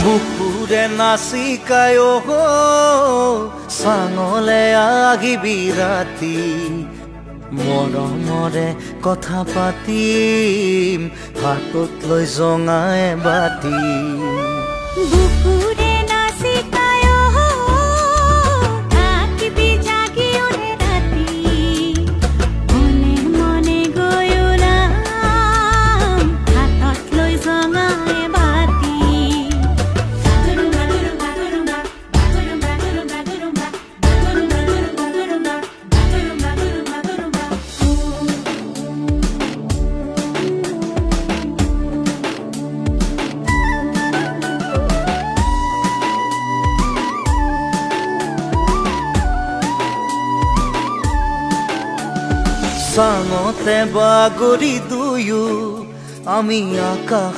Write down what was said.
বুকুৰে নাচিকায় চাঙলে আহিবি ৰাতি মৰমৰে কথা পাতিম হাতত লৈ জঙাই বাতি বুকুৰে নাচিকায় থাকিবি জাগি ওৰে ৰাতি মনে মনে গৈ ওলাম হাতত লৈ জঙাই বাতি চাঙতে বাগৰি দুয়ো আমি আকাশ